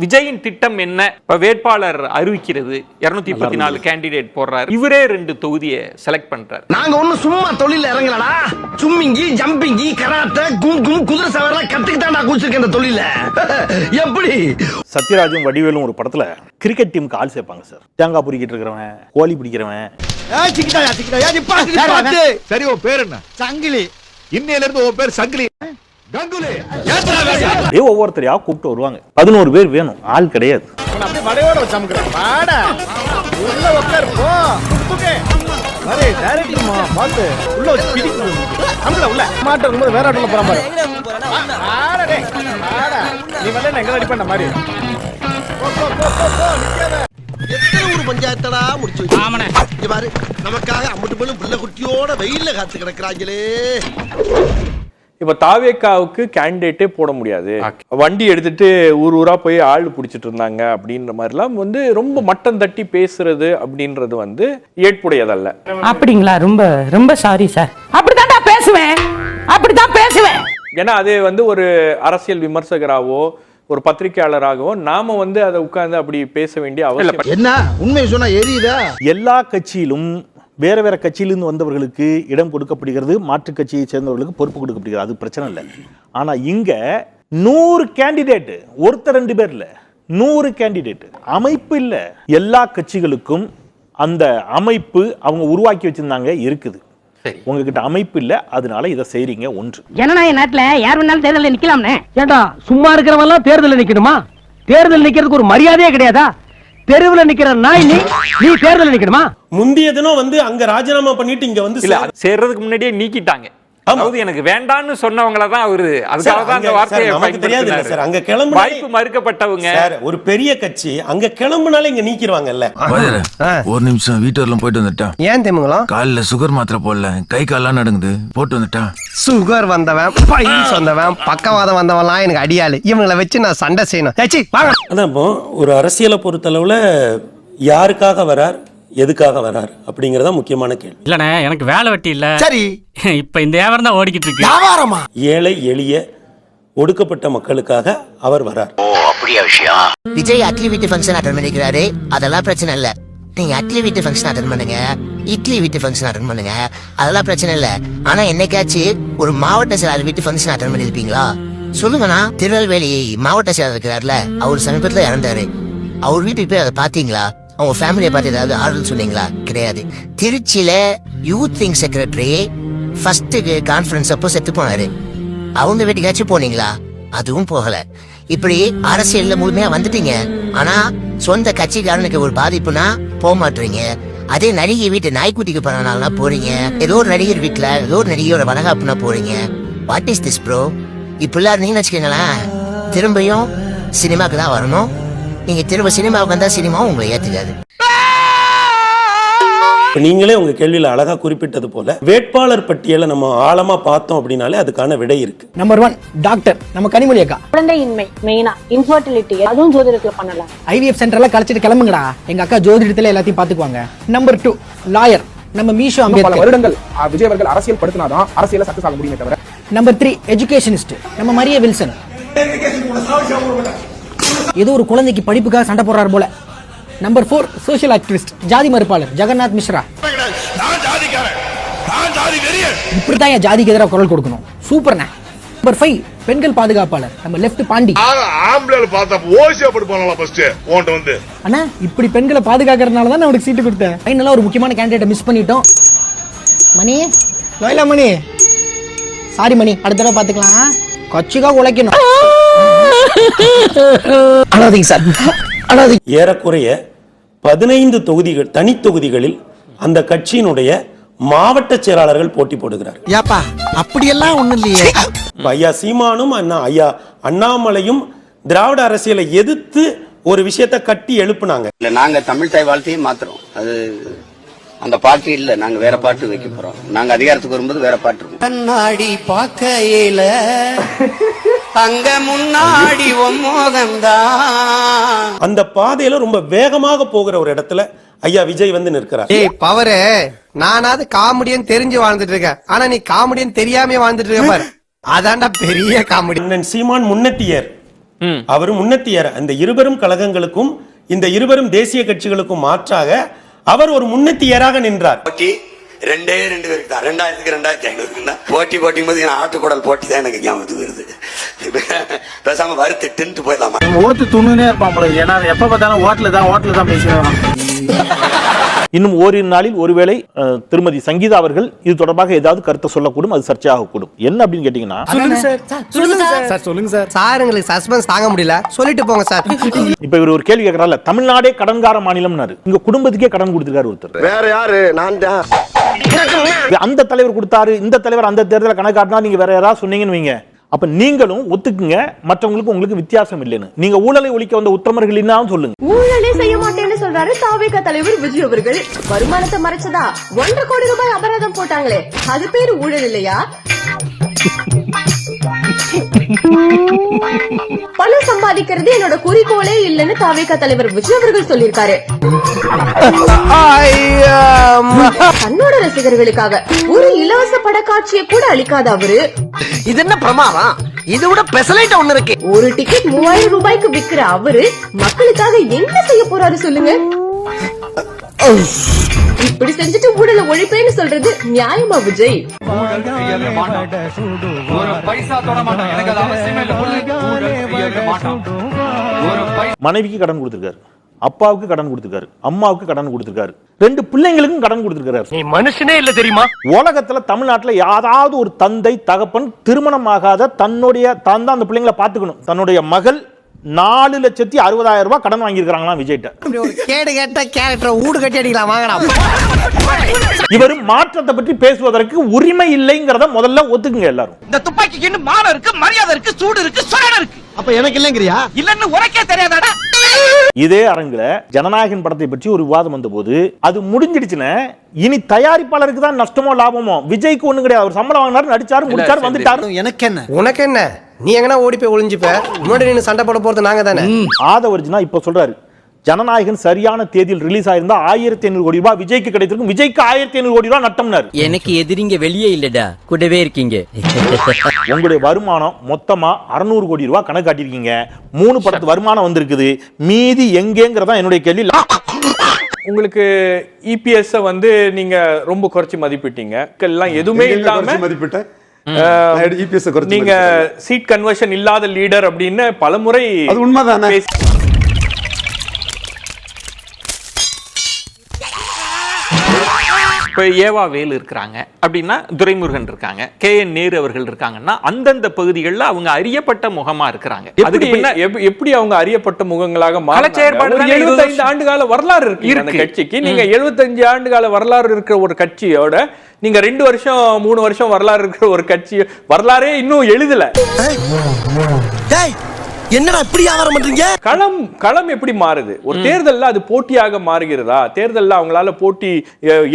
விஜயின் திட்டம் என்ன? இப்ப வேட்பாளர் அறிவிக்கிறது 234 கேண்டிடேட் போடுறாரு. இவரே 2 தொகுதியை செலக்ட் பண்றாரு. நாங்க ஒண்ணும் சும்மா தொழில இறங்கலடா. சும்மிங்கி ஜம்பிங்கி கராத்தே கும் குதிரை சவாரிலாம் கத்துக்கிட்டாண்டா குடிச்சிருக்க இந்த தொழில. எப்படி சத்யராஜும் வடிவேலும் ஒரு படத்துல கிரிக்கெட் டீமுக்கு ஆள் சேர்ப்பாங்க சார். தேங்காய் பொறிக்கிட்டு இருக்கிறவன், கோழி பிடிக்கிறவன். சரி, உன் பேர் என்ன? சங்கிலி. இன்னையில இருந்து உன் பேர் சங்கிலி. கங்குலி. ஒவ்வொருத்தரையா கூப்பிட்டு வருவாங்க. 11 பேர் வேணும், ஆள் கிடையாது. பஞ்சாயத்தடா முடிச்சு பாரு. நமக்காக அம்மட்டு போலும் புள்ள குட்டியோட வெயில்ல காத்து கிடக்குறாங்களே. இப்ப தாவேக்காவுக்கு கேண்டிடேட்டே போட முடியாது, வண்டி எடுத்துட்டு ஊர் ஊரா போய் ஆள் பிடிச்சிட்டு இருந்தாங்க அப்படின்ற மாதிரிலாம் ரொம்ப மட்டம் தட்டி பேசுறது அப்படின்றது ஏற்புடையதல்ல. அப்படிங்களா? ரொம்ப ரொம்ப சாரி சார். அப்படிதான் பேசுவேன். ஏன்னா அது ஒரு அரசியல் விமர்சகராவோ ஒரு பத்திரிகையாளராகவோ நாம அதை உட்கார்ந்து அப்படி பேச வேண்டிய அவசியம் என்ன? உண்மையை சொன்னா எரியுதா? எல்லா கட்சியிலும் வேற வேற கட்சியிலிருந்து வந்தவர்களுக்கு இடம் கொடுக்கப்படுகிறது, மாற்று கட்சியை சேர்ந்தவர்களுக்கு பொறுப்பு கொடுக்கப்படுகிறது. அது பிரச்சனை இல்லை. ஆனா இங்க 100 கேண்டிடேட், ஒருத்தர் 2 பேர் இல்ல, 100 கேண்டிடேட். அமைப்பு இல்ல. எல்லா கட்சிகளுக்கும் அந்த அமைப்பு அவங்க உருவாக்கி வச்சிருந்தாங்க இருக்குது. உங்ககிட்ட அமைப்பு இல்ல, அதனால இதை செய்றீங்க. ஒன்று, ஜனநாயக நாட்டுல யார் வேணாலும் தேர்தலில் நிக்கலாம்னே. ஏண்டா சும்மா இருக்கிறவெல்லாம் தேர்தலில் நிக்கணுமா? தேர்தல் நிக்கிறதுக்கு ஒரு மரியாதையே கிடையாதா? தெருவுல நிக்கிற நாய் நீ தேர்தல் நிக்கணுமா? முந்தைய தினம் அங்க ராஜினாமா பண்ணிட்டு இங்க சேர்றதுக்கு முன்னாடியே நீக்கிட்டாங்க. அதாவது எனக்கு வேண்டான்னு சொன்னவங்கள தான் அவரு அதுக்காக தான் அந்த வார்த்தையை நமக்கு தெரியாது இல்ல சார். அங்க கிளம்பு வாய்ப்பு மறுக்கப்பட்டவங்க சார். ஒரு பெரிய கட்சி அங்க கிளம்புனால இங்க நீக்கிடுவாங்கல்ல. ஒரு நிமிஷம் வீட்டுல போயிட்டு வந்துட்டான். ஏன் தெரியுங்களா? காலில் சுகர் மாத்திரை போடல, கை கால்லாம் நடுங்குது, போட்டு வந்துட்டான். சுகர் வந்தவன், பைல்ஸ் வந்தவன், பக்கவாதம் வந்தவன்லாம் எனக்கு அடியாளு. இவங்களை வச்சு நான் சண்டை செய்யணும். அதான் இப்போ ஒரு அரசியலை பொறுத்தளவுல யாருக்காக வரார், எதுக்காக வரார் அப்படிங்கறத முக்கியமான கேள்வி. இல்லண்ணே, எனக்கு வேலை வெட்டி இல்ல. சரி, இப்ப இந்த வியாபாரம் தான் ஓடிக்கிட்டு இருக்கு. வியாபாரமா? ஏழை எளிய ஒடுக்கப்பட்ட மக்களுக்காக அவர் வரார். ஓ, அப்படியே விஷயம். விஜய் அட்லி வீட்டு ஃபங்க்ஷன் அட்டெண்ட் பண்ணிக்கிறாரு, அதெல்லாம் பிரச்சனை இல்ல. நீங்க அட்லி வீட்டு ஃபங்க்ஷன் அட்டெண்ட் பண்ணுங்க, இட்லி வீட்டு ஃபங்க்ஷன் அட்டெண்ட் பண்ணுங்க, அதெல்லாம் பிரச்சனை இல்ல. ஆனா என்னைக்காச்சும் ஒரு மாவட்ட செயலாளர் வீட்டு ஃபங்க்ஷன் அட்டெண்ட் பண்ணிருப்பீங்களா? சொல்லுங்கண்ணா. திருநெல்வேலி மாவட்ட செயலாளர் இருக்கிறாருல, அவர் சமீபத்துல இறந்தாரு. அவர் வீட்டுக்கு போய் அதை பாத்தீங்களா? அவங்க ஃபேமிலியை பார்த்து ஏதாவது ஆறுதல் சொன்னீங்களா? கிடையாது. திருச்சியில youth wing secretary first conference அப்போ செத்து போனாரு. அவங்க வீட்டுக்காச்சும் போனீங்களா? அதுவும் போகல. இப்படி அரசியல்ல முழுமையா வந்துட்டீங்க, ஆனா சொந்த கட்சிக்காரனுக்கு ஒரு பாதிப்புனா போக மாட்டீங்க. அதே நடிகை வீட்டு நாய்க்குட்டிக்கு பண்ணனால போறீங்க. ஏதோ ஒரு நடிகர் வீட்டுல ஏதோ ஒரு நடிகையோட வளகாப்புனா போறீங்க. What is this bro? இப்படிலாம் இருந்தீங்கன்னு வச்சுக்கோங்களேன், திரும்பியும் சினிமாக்கு தான் வரணும். நீங்க திரும்ப சினிமாவுக்கு வந்தா சினிமாவும் உங்களை ஏத்துக்காது. நீங்களே உங்க கேள்வியில அழகா குறிப்பிட்டது போல வேட்பாளர் பட்டியலை நம்ம ஆழமா பார்த்தோம் அப்படின்னாலே அதுக்கான விடை இருக்கு. நம்பர் 1 டாக்டர் நம்ம கனிமொழி அக்கா. குழந்தையின்மை மெயினா, இன்ஃபர்டிலிட்டி, அதுவும் ஜோதிடத்துல பண்ணலாம். ஐவிஎஃப் சென்டர்ல கழிச்சிட்டு கிளம்புங்கடா, எங்க அக்கா ஜோதிடத்துல எல்லாத்தையும் பாத்துக்குவாங்க. நம்பர் 2 லாயர் நம்ம மீஷோ அம்பேத்கர். வருடங்கள் விஜய் அவர்கள் அரசியல் படுத்தினாதான் அரசியல சக்சஸ் ஆக முடியுமே தவிர. நம்பர் 3 எஜுகேஷனிஸ்ட் நம்ம மரியா வில்சன். ஏதோ ஒரு குழந்தைக்கு படிப்புக்காக சண்டை போடுறாரு போல. நம்பர் 4 சோஷியல் ஆக்டிவிஸ்ட் ஜாதி மறுப்பாளர் ஜெகநாத் மிஸ்ரா. இப்படிதான் என் ஜாதிக்கு எதிராக குரல் கொடுக்கணும். சூப்பர்ண்ணே. நம்பர் 5 பெண்கள் பாதுகாப்பாளர் நம்ம லெஃப்ட் பாண்டி. அண்ணா இப்படி பெண்களை பாதுகாக்கிறதுனால தான் நான் அவருக்கு சீட்டு கொடுத்தேன். ஃபைனலா ஒரு முக்கியமான கேண்டிடேட்டை மிஸ் பண்ணிட்டோம். மணி லோயலா மணி, சாரி மணி, அடுத்த தடவை பாத்துக்கலாம். கட்சிக்காக உழைக்கணும். ஏறக்குறைய 15 தொகுதிகள், தனி தொகுதிகளில் அந்த கட்சியினுடைய மாவட்ட செயலாளர்கள் போட்டி போடுகிறார். அப்படியெல்லாம் ஒண்ணு இல்லையே. ஐயா சீமானும் ஐயா அண்ணாமலையும் திராவிட அரசியலை எதிர்த்து ஒரு விஷயத்தை கட்டி எழுப்புனாங்க. நாங்க தமிழ் தாய் வாழ்த்தையும் மாத்துறோம். அது அந்த பாட்டு இல்ல, நாங்க வேற பாட்டு வைக்க போறோம். நாங்க அதிகாரத்துக்கு வரும்போது வேற பாட்டு இருக்கும். கண்ணாடி பாக்கையில அங்க முன்னாடி அந்த பாதையில ரொம்ப வேகமாக போகிற ஒரு இடத்துல ஐயா விஜய் நிற்கிறார். ஏய் பவரே, நானாவது காமெடியன் தெரிஞ்சு வாழ்ந்துட்டு இருக்கேன், ஆனா நீ காமெடியன் தெரியாம வாழ்ந்துட்டு இருக்க பாரு. அதான்டா பெரிய காமெடி. சீமான் முன்னெட்டியர் அவர் முன்னத்தியர். அந்த இருவரும் கழகங்களுக்கும் இந்த இருவரும் தேசிய கட்சிகளுக்கும் மாற்றாக அவர் ஒரு முன்னத்தியராக நின்றார். ரெண்டே 2 பேருக்கு தான் 2000க்கு 2500 போட்டி போது ஆட்டுக்குடல் போட்டி தான் எனக்கு ஞாபகத்துக்கு வருது. பேசாம வறுத்து தின்ட்டு போயிடலாமா? ஓட்டு துண்ணுனே இருப்பான். ஏன்னா எப்ப பார்த்தாலும் ஓட்டுல தான் பேசுவாங்க. இன்னும் ஓரிரு நாளில் ஒருவேளை திருமதி சங்கீதா அவர்கள் இது தொடர்பாக ஏதாவது கருத்தை சொல்லக்கூடும், அது சர்ச்சையாகக்கூடும். என்ன அப்படின்னு கேட்டீங்கன்னா, சொல்லுங்க சார். சார் எங்களுக்கு சஸ்பென்ஸ் தாங்க முடியல, சொல்லிட்டு போங்க சார். இப்ப இவர் ஒரு கேள்வி கேட்கறாருல, தமிழ்நாடே கடன்கார மாநிலம்னாரு. இங்க குடும்பத்துக்கே கடன் கொடுத்திருக்காரு ஒருத்தர். வேற யாரு? நான் தான். அந்த தலைவர் கொடுத்தாரு, இந்த தலைவர் அந்த தேர்தலை கணக்காட்டினா நீங்க வேற யாராவது சொன்னீங்கன்னு வைங்க, அப்ப நீங்களும் ஒத்துக்குங்க மற்றவங்களுக்கு உங்களுக்கு வித்தியாசம் இல்லைன்னு. நீங்க ஊழலை ஒழிக்க வந்த உத்தமர்கள் இன்னாலும் சொல்லுங்க. ஊழலே செய்ய மாட்டேன்னு சொல்றாரு தாவேகா தலைவர் விஜய் அவர்கள். வருமானத்தை மறைச்சதா 1.5 கோடி ரூபாய் அபராதம் போட்டாங்களே, அது பேரு ஊழல் இல்லையா? பணம் சம்பாதிக்கிறது என்னோட குறிக்கோளே இல்லைன்னு தாவேகா தலைவர் விஜய் அவர்கள் சொல்லியிருக்காரு. தன்னோட ரசிகர்களுக்காக ஒரு இலவச படக்காட்சியை கூட அளிக்காத அவரு, இது என்ன பிரமாதம்? இது விட பெசலைட் ஒண்ணு இருக்கு. ஒரு டிக்கெட் 3000 ரூபாய்க்கு விக்கிற அவரு மக்களுக்காக என்ன செய்ய போறாரு சொல்லுங்க? இப்படி செஞ்சுட்டு ஊழல ஒழிப்பேன்னு சொல்றது நியாயமா விஜய்? மனைவிக்கு கடன் கொடுத்திருக்காரு, அப்பாவுக்கு கடன் கொடுத்திருக்காரு, அம்மாவுக்கு கடன் கொடுத்திருக்காரு, 2 பிள்ளைங்களுக்கும் கடன் கொடுத்திருக்காரு. நீ மனுஷனே இல்ல தெரியுமா? உலகத்துல தமிழ்நாட்டுல யாராவது ஒரு தந்தை தகப்பன் திருமணம் ஆகாத தன்னுடைய தான் தான் அந்த பிள்ளைங்களை பாத்துக்கணும், தன்னுடைய மகள் 4,60,000 ரூபாய் கடன் வாங்கியிருக்காங்களா விஜய்ட்ட. கேடு கேட்ட கேரக்டர் ஊடு கட்டி அடிக்கலாம் வாங்கடா. இவர் மாற்றத்தை பற்றி பேசுவதற்கு உரிமை இல்லைங்கிறத முதல்ல ஒத்துக்குங்க எல்லாரும். இந்த துப்பாக்கிக்கு இன்னும் மானம் இருக்கு, மரியாதை இருக்கு, சூடு இருக்கு, சுரண இருக்கு. அப்ப எனக்கு இல்லங்கறியா? இல்லன்னு உனக்கே தெரியாதாடா? இதே அரங்குல ஜனநாயகன் படத்தை பற்றி ஒரு விவாதம் வந்த போது அது முடிஞ்சிடுச்சுன்னா இனி தயாரிப்பாளருக்கு தான் நஷ்டமோ லாபமோ, விஜய்க்கு ஒண்ணு கிடையாது. அவர் சம்பளம் வாங்கினாரு, நடிச்சாரு, முடிச்சாரு, வந்துட்டாரு. எனக்கு என்ன உனக்கு என்ன? நீ எங்கனா ஓடி போய் ஒளிஞ்சுப்ப, முன்னாடி நின்னு சண்டை போட போறது நாங்க தானே. ஆதவர்ஜினா இப்ப சொல்றாரு, ஜனநாயகன் சரியான தேதியில் ரிலீஸ் ஆயிருந்தா 1500 கோடி ரூபாய் விஜய்க்கு கிடைத்திருக்கும், விஜய்க்கு 1500 கோடி ரூபாய் நட்டம்னாரு. எனக்கு எதிரிங்க வெளியே இல்லடா, கூடவே இருக்கீங்க. உங்களுடைய வருமானம் மொத்தமா 600 கோடி ரூபாய் கணக்கு காட்டியிருக்கீங்க, 3 படத்து வருமானம் வந்திருக்குது, மீதி எங்கேங்கிறதா என்னுடைய கேள்வி. உங்களுக்கு இபிஎஸ் வந்து நீங்க ரொம்ப குறைச்சி மதிப்பிட்டீங்க, எல்லாம் எதுவுமே இல்லாம மதிப்பிட்டேன். நீங்க சீட் கன்வர்ஷன் இல்லாத லீடர் அப்படின்னு பலமுறை அது உண்மைதானே? இப்ப ஏவா வேலு இருக்கிறாங்க அப்படின்னா, துரைமுருகன் இருக்காங்க, KN நேரு அவர்கள் இருக்காங்கன்னா, அந்தந்த பகுதிகளில் அவங்க அறியப்பட்ட முகமா இருக்கிறாங்க. எப்படி அவங்க அறியப்பட்ட முகங்களாக செயற்பாடு 75 ஆண்டுகால வரலாறு இருக்கு அந்த கட்சிக்கு. நீங்க 75 ஆண்டுகால வரலாறு இருக்கிற ஒரு கட்சியோட நீங்க 2 வருஷம் 3 வருஷம் வரலாறு இருக்கிற ஒரு கட்சி வரலாறே இன்னும் எழுதல. என்னடா இப்படி ஆவரம் பண்றீங்க? களம் எப்படி மாறுது? ஒரு தேர்தல்ல அது போட்டியாக மாறுகிறதா? தேர்தல்ல அவங்களால போட்டி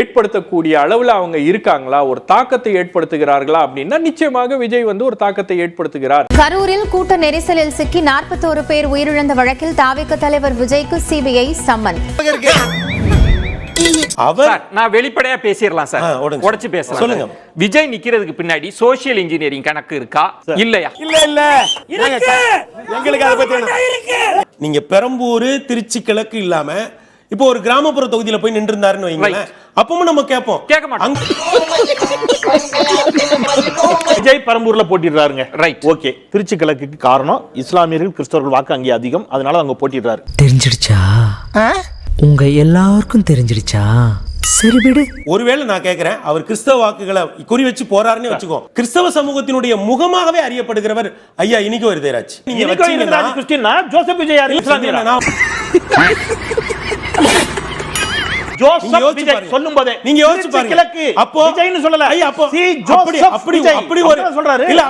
ஏற்படுத்தக்கூடிய அளவுல அவங்க இருக்காங்களா? ஒரு தாக்கத்தை ஏற்படுத்துகிறார்களா அப்படின்னா நிச்சயமாக விஜய் வந்து ஒரு தாக்கத்தை ஏற்படுத்துகிறார். கரூரில் கூட்ட நெரிசலில் சிக்கி 41 பேர் உயிரிழந்த வழக்கில் தாவேகா தலைவர் விஜய்க்கு சிபிஐ சம்மன். நான் வெளிப்படையா பேசிடலாம் சார், உடைச்சு பேசலாம். சொல்லுங்க. விஜய் நிக்கிறதுக்கு பின்னாடி சோசியல் இன்ஜினியரிங் கணக்கு இருக்கா இல்லையா? இல்ல எங்களுக்கு அதை பத்தி நீங்க பெரம்பூர் திருச்சி கிழக்கு இல்லாம இப்போ ஒரு கிராமப்புற தொகுதியில போய் நின்று இருந்தாருன்னு வைங்களேன், அப்பவும் நம்ம கேட்க மாட்டோம். விஜய் பெரம்பூர்ல போட்டிடுறாருங்க, ரைட், ஓகே. திருச்சி கிழக்குக்கு காரணம் இஸ்லாமியர்கள் கிறிஸ்தவர்கள் வாக்கு அங்கே அதிகம், அதனால அங்க போட்டிடுறாரு. தெரிஞ்சிடுச்சா? உங்க எல்லாருக்கும் தெரிஞ்சிடுச்சா? சரி விடு. ஒருவேளை நான் கேட்கிறேன், அவர் கிறிஸ்தவ வாக்குகளை குறி வச்சு போறாருன்னு வச்சுக்கோ, கிறிஸ்தவ சமூகத்தினுடைய முகமாகவே அறியப்படுகிறவர் ஐயா இனிகோ இருதயராஜ். நீங்க வச்சீங்கன்னா கிறிஸ்டியனா ஜோசப் விஜய் யாரு? இஸ்லாமியனா? ஜோசப் விஜய் சொல்லும்போதே நீங்க யோசிச்சு பாருங்க. அப்போ விஜய்னு சொல்லல ஐயா, அப்போ சி ஜோசப் அப்படி ஒரு சொல்றாரு. இல்ல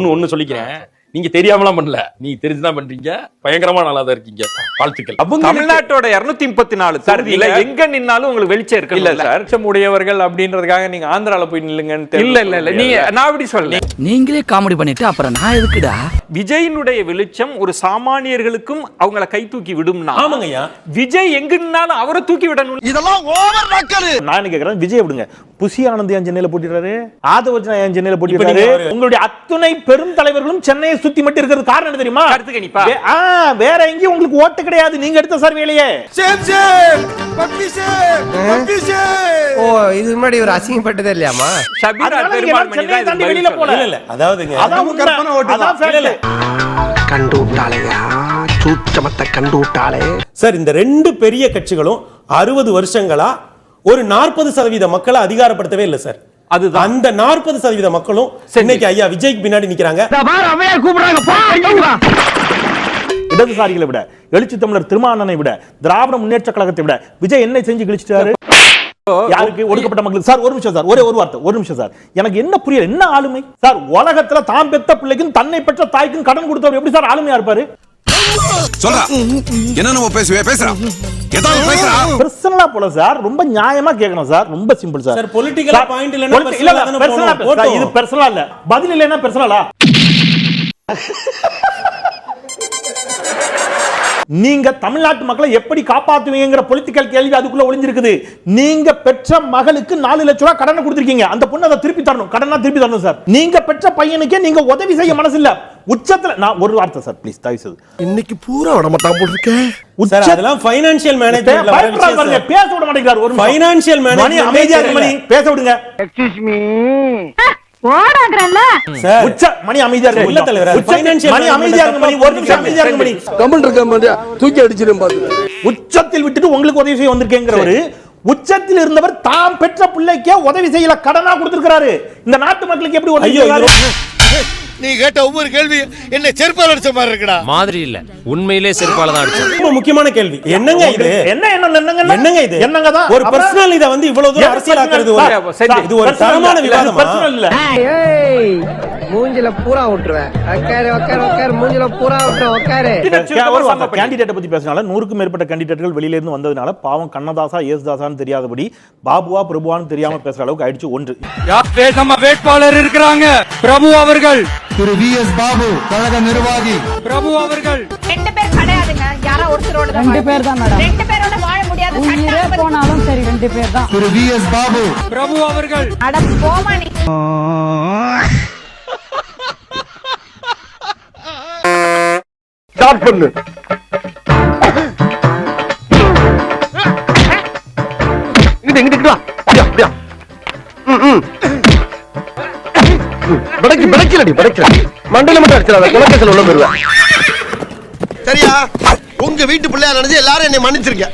ஒன்னு சொல்லிக்கிறேன், நீங்க தெரியாமலாம் பண்ணல, நீங்க தெரிஞ்சுதான் பண்றீங்க, பயங்கரமா நல்லா தான் இருக்கீங்க, வாழ்த்துக்கள். தமிழ்நாட்டோட 234 தொகுதியில எங்க நின்னாலும் உங்களுக்கு வெளிச்சம் இருக்கு இல்ல சார். உடையவர்கள் அப்படின்றதுக்காக நீங்க ஆந்திரால போய் நில்லுங்கன்னு இல்ல நீங்க, நான் அப்படி சொல்லல. நீங்களே காமெடி பண்ணிட்டு அப்புறம் நான் எதுக்குடா? விஜயினுடைய வெளிச்சம் ஒரு சாமானியர்களுக்கும் அவங்கள கை தூக்கி விடும்னா, ஆமாங்கய்யா, விஜய் எங்க நின்னாலும் அவரை தூக்கி விடணும். இதெல்லாம் ஓவர் மக்கள். நான் கேக்குறேன், விஜய் விடுங்க, புசி ஆனந்த் ஏன் சென்னையில போட்டிடுறாரு? ஆதவர்ஜனா ஏன் சென்னையில போட்டிடுறாரு? நீங்க அவரு- உங்களுடைய அத்துணை பெரும் தலைவர்களும் சென்னையை சுத்தி மட்டும் இருக்கிறது காரணம் என்ன தெரியுமா? கருத்து கணிப்பா? வேற எங்கேயும் உங்களுக்கு ஓட்டு கிடையாது. நீங்க எடுத்த சர்வேலையே. ஓ இது முன்னாடி ஒரு அசிங்கப்பட்டதே இல்லையாமா? ஷபீரா அதனால நீங்க பெருமாள் எல்லாரும் சென்னையை தாண்டி வெளியில போல. இல்ல அதாவதுங்க அதான் உண்மை. அதான் fact. கண்டு விட்டாளையா சூச்சமத்தை கண்டு விட்டாளே. சார் இந்த ரெண்டு பெரிய கட்சிகளும் 60 வருஷங்களா ஒரு 40% மக்களை அதிகாரப்படுத்தவே இல்லை சார். அதுதான். அந்த 40% மக்களும் இன்னைக்கு ஐயா விஜய்க்கு பின்னாடி நிக்கிறாங்க. இடதுசாரிகளை விட, எழுச்சி தமிழர் திருமாவளவனை விட, திராவிட முன்னேற்ற கழகத்தை விட விஜய் என்ன செஞ்சு கிழிச்சிட்டாரு? யாருக்கு? ஒடுக்கப்பட்ட மக்களுக்கு. சார் ஒரு நிமிஷம் சார், ஒரே ஒரு வார்த்தை, ஒரு நிமிஷம் சார். எனக்கு என்ன புரியல, என்ன ஆளுமை சார்? உலகத்துல தாம் பெத்த பிள்ளைக்கும் தன்னை பெற்ற தாய்க்கும் கடன் கொடுத்தவர் எப்படி சார் ஆளுமையா இருப்பாரு? சொல்றா என்ன பேசுறா ஏதாவது பேசுறா பர்சனலா போல சார், ரொம்ப நியாயமா கேட்கணும் சார், ரொம்ப simple sir. Sir political point இல்லனா பர்சனலா இது பர்சனலா இல்ல, பதில் இல்லனா பர்சனலா? நீங்க தமிழ்நாட்டு மக்களை எப்படி காப்பாத்துவீங்கற பொலிட்டிக்கல் கேள்வி அதுக்குள்ள ஒளிஞ்சிருக்குது. நீங்க பெற்ற மகளுக்கு 4 லட்சம் ரூபாய் கடனை கொடுத்திருக்கீங்க. அந்த பொண்ணு அதை திருப்பி தரணும், கடனா திருப்பி தரணும் சார். நீங்க பெற்ற பையனுக்கே நீங்க உதவி செய்ய மனசு இல்ல. உச்சத்துல நான் ஒரு வார்த்தை சார் ப்ளீஸ் தயவு செய்து. இன்னைக்கு பூரா விட மாட்டான் போட்டுருக்கேன். சார் அதெல்லாம் ஃபைனான்சியல் மேனேஜ்மென்ட்ல வர விஷயம் சார். பேச விட மாட்டேங்கிறார். ஒரு ஃபைனான்சியல் மேனேஜ்மென்ட் அமைதியா இரு மணி, பேச விடுங்க. Excuse me. ஓடாங்கறல்ல சார் உச்ச மணி அமைதியா இரு. இல்ல தலைவர், ஃபைனான்சியல் மணி அமைதியா இரு மணி, ஒரு நிமிஷம் அமைதியா இரு மணி. கமெண்ட் இருக்க மாட்டியா தூக்கி அடிச்சிரும் பாத்து. உச்சத்தில் விட்டுட்டு உங்களுக்கு உதவி செய்ய வந்திருக்கேங்கிறவரு உச்சத்தில் இருந்தவர் தாம் பெற்ற பிள்ளைக்கே உதவி செய்யல, கடனா கொடுத்திருக்காரு. இந்த நாட்டு மக்களுக்கு எப்படி உதவி செய்வாரு? நீ கேட்ட ஒவ்வொரு கேள்வி என்ன செருப்பால் அடிச்ச மாதிரி இருக்குடா. மாதிரி இல்ல உண்மையிலே செருப்பால தான் அடிச்சோம். ரொம்ப முக்கியமான கேள்வி. என்னங்க இது? என்னங்க இது? என்னங்க தான் ஒரு பர்சனல் இத வந்து இவ்வளவு தூரம் அரசியலாக்குறது இது ஒரு தரமான விவாதமா? பர்சனல் இல்ல. ஏய் மூஞ்சில பூரா விட்டுருவேன். உட்காரு மூஞ்சில பூரா விட்டுறேன். உட்காரு. கேண்டிடேட் பத்தி பேசினால 100க்கும் மேற்பட்ட கேண்டிடேட்கள் வெளியில இருந்து வந்ததுனால பாவம் கண்ணதாசா ஏசுதாசான்னு தெரியாதபடி பாபுவா பிரபுவான்னு தெரியாம பேசுற அளவுக்கு ஆயிடுச்சு. ஒன்று நம்ம வேட்பாளர் இருக்கிறாங்க பிரபு அவர்கள். திரு VS பாபு கழக நிர்வாகி பிரபு அவர்கள் 2 பேர் கிடையாதுங்க. யாரோ ஒருத்தரோட 2 பேர் தான் மேடம். 2 பேரோட வாழ முடியாது. உயிரே போனாலும் சரி 2 பேர் தான். திரு VS பாபு பிரபு அவர்கள். அட போமா நீ. ஸ்டார்ட் பண்ணு. இங்கிட்டு வா. அப்படியா. படைக்கல மண்டல மட்டும் அடிச்சிடாத, குலக்கேசல் உள்ள போயிருவேன். சரியா? உங்க வீட்டு பிள்ளையா நினைச்சு எல்லாரும் என்னை மன்னிச்சிருங்க.